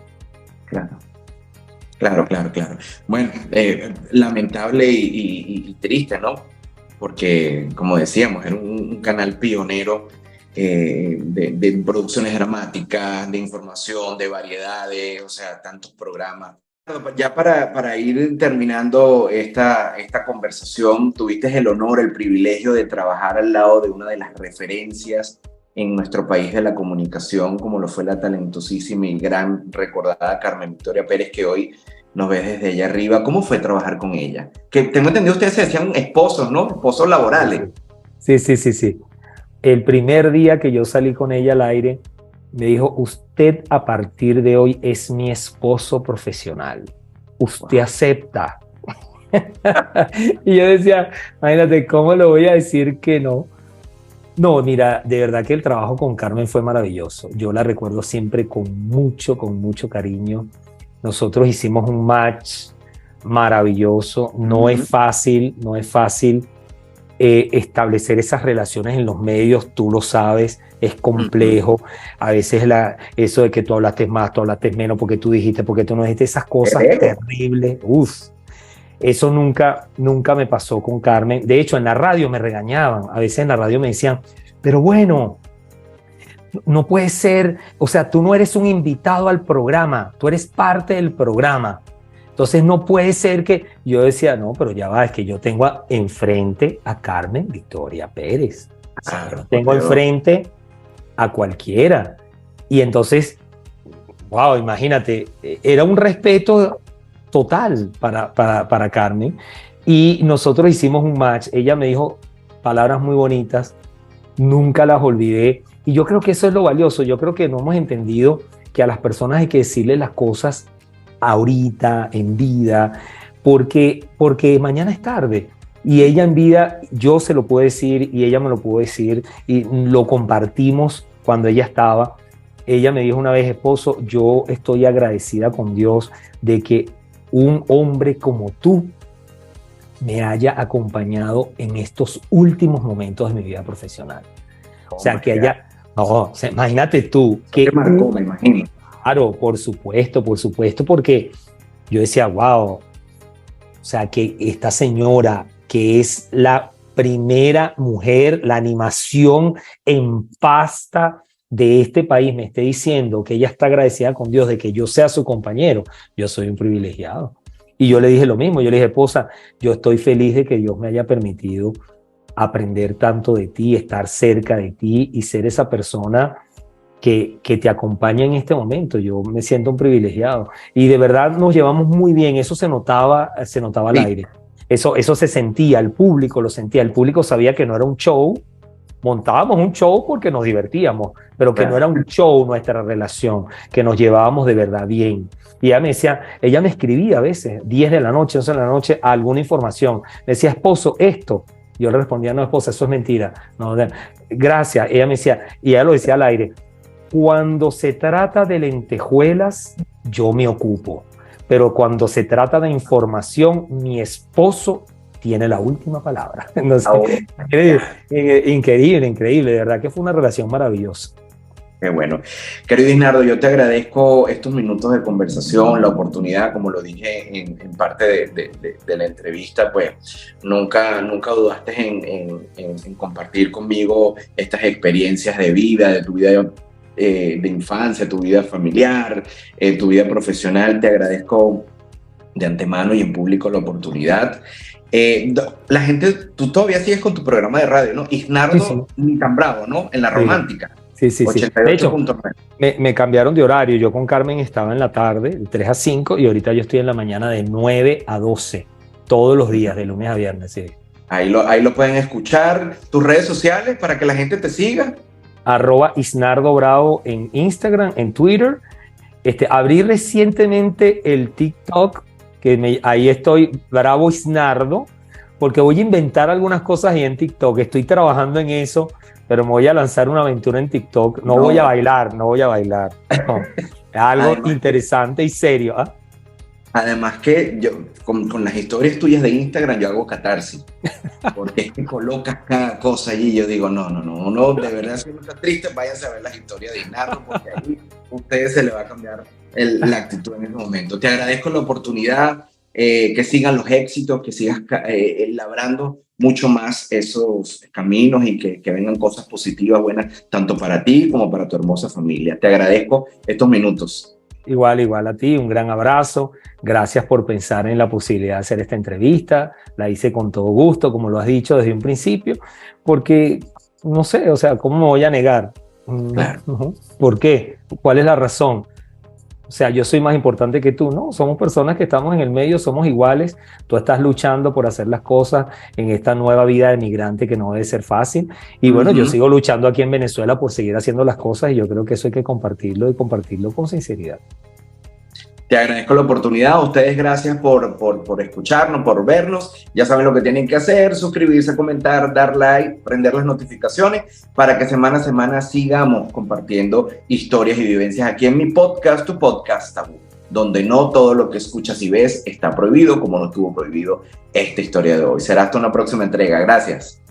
Claro. Claro, claro, claro. Bueno, lamentable y triste, ¿no? Porque, como decíamos, era un canal pionero de producciones dramáticas, de información, de variedades, o sea, tantos programas. Ya para ir terminando esta conversación, tuviste el honor, el privilegio de trabajar al lado de una de las referencias en nuestro país de la comunicación, como lo fue la talentosísima y gran recordada Carmen Victoria Pérez, que hoy nos ves desde allá arriba. ¿Cómo fue trabajar con ella? Que tengo entendido, ustedes se decían esposos, ¿no? Esposos laborales. Sí, sí, sí, sí. El primer día que yo salí con ella al aire, me dijo, usted a partir de hoy es mi esposo profesional. Usted acepta. Y yo decía, imagínate, ¿cómo le voy a decir que no? No, mira, de verdad que el trabajo con Carmen fue maravilloso. Yo la recuerdo siempre con mucho cariño. Nosotros hicimos un match maravilloso. No es fácil, no es fácil establecer esas relaciones en los medios, tú lo sabes, es complejo. A veces eso de que tú hablaste más, tú hablaste menos, porque tú dijiste, porque tú no dijiste, esas cosas terribles. Uf. Eso nunca me pasó con Carmen. De hecho, en la radio me regañaban. A veces en la radio me decían, pero bueno, no puede ser, o sea, tú no eres un invitado al programa, tú eres parte del programa. Entonces no puede ser que yo decía, no, pero ya va, es que yo tengo enfrente a Carmen Victoria Pérez. O sea, yo tengo enfrente a cualquiera. Y entonces, wow, imagínate, era un respeto total para Carmen, y nosotros hicimos un match. Ella me dijo palabras muy bonitas, nunca las olvidé, y yo creo que eso es lo valioso. Yo creo que no hemos entendido que a las personas hay que decirles las cosas ahorita, en vida, porque mañana es tarde. Y ella en vida, yo se lo puedo decir y ella me lo pudo decir, y lo compartimos cuando ella estaba. Ella me dijo una vez, esposo, yo estoy agradecida con Dios de que un hombre como tú me haya acompañado en estos últimos momentos de mi vida profesional. O sea, que haya... No, o sea, imagínate tú. Que marcó, me imagino. Claro, por supuesto, porque yo decía, wow, o sea, que esta señora, que es la primera mujer, la animación en pasta de este país, me esté diciendo que ella está agradecida con Dios de que yo sea su compañero. Yo soy un privilegiado. Y yo le dije lo mismo, yo le dije, esposa, yo estoy feliz de que Dios me haya permitido aprender tanto de ti, estar cerca de ti y ser esa persona que te acompaña en este momento. Yo me siento un privilegiado. Y de verdad nos llevamos muy bien, eso se notaba al aire. Eso se sentía, el público lo sentía, el público sabía que no era un show. Montábamos un show porque nos divertíamos, pero que no era un show nuestra relación, que nos llevábamos de verdad bien. Y ella me decía, ella me escribía a veces, 10 de la noche, 11 de la noche, alguna información. Me decía, esposo, esto. Yo le respondía, no, esposa, eso es mentira. No, gracias. Ella me decía, y ella lo decía al aire, cuando se trata de lentejuelas, yo me ocupo. Pero cuando se trata de información, mi esposo tiene la última palabra. No sé, increíble, de verdad que fue una relación maravillosa. Qué bueno. Querido Isnardo, yo te agradezco estos minutos de conversación, la oportunidad, como lo dije en parte de la entrevista, pues nunca dudaste en compartir conmigo estas experiencias de vida, de tu vida de infancia, tu vida familiar, tu vida profesional. Te agradezco de antemano y en público la oportunidad. La gente, tú todavía sigues con tu programa de radio, ¿no? Isnardo, ni tan bravo, ¿no? En la romántica. Sí. De hecho, me cambiaron de horario. Yo con Carmen estaba en la tarde, de 3 a 5, y ahorita yo estoy en la mañana de 9 a 12, todos los días, de lunes a viernes, sí. Ahí lo pueden escuchar. Tus redes sociales para que la gente te siga. @Isnardo Bravo en Instagram, en Twitter. Abrí recientemente el TikTok, ahí estoy, Bravo Isnardo, porque voy a inventar algunas cosas ahí en TikTok. Estoy trabajando en eso, pero me voy a lanzar una aventura en TikTok. No voy a bailar. No. Algo interesante y serio. ¿Ah? Además que yo, con las historias tuyas de Instagram, yo hago catarsis. Porque es que colocas cada cosa allí y yo digo, no, de verdad, si uno está triste, váyanse a ver las historias de Inardo, porque ahí a ustedes se le va a cambiar la actitud en ese momento. Te agradezco la oportunidad, que sigan los éxitos, que sigas labrando mucho más esos caminos y que vengan cosas positivas, buenas, tanto para ti como para tu hermosa familia. Te agradezco estos minutos. Igual a ti, un gran abrazo. Gracias por pensar en la posibilidad de hacer esta entrevista. La hice con todo gusto, como lo has dicho desde un principio, porque no sé, o sea, ¿cómo me voy a negar? Claro. ¿Por qué? ¿Cuál es la razón? O sea, yo soy más importante que tú, ¿no? Somos personas que estamos en el medio, somos iguales. Tú estás luchando por hacer las cosas en esta nueva vida de migrante que no debe ser fácil. Y bueno, yo sigo luchando aquí en Venezuela por seguir haciendo las cosas y yo creo que eso hay que compartirlo y compartirlo con sinceridad. Te agradezco la oportunidad. A ustedes gracias por escucharnos, por vernos. Ya saben lo que tienen que hacer: suscribirse, comentar, dar like, prender las notificaciones para que semana a semana sigamos compartiendo historias y vivencias aquí en mi podcast, tu podcast Tabú, donde no todo lo que escuchas y ves está prohibido, como no estuvo prohibido esta historia de hoy. Será hasta una próxima entrega. Gracias.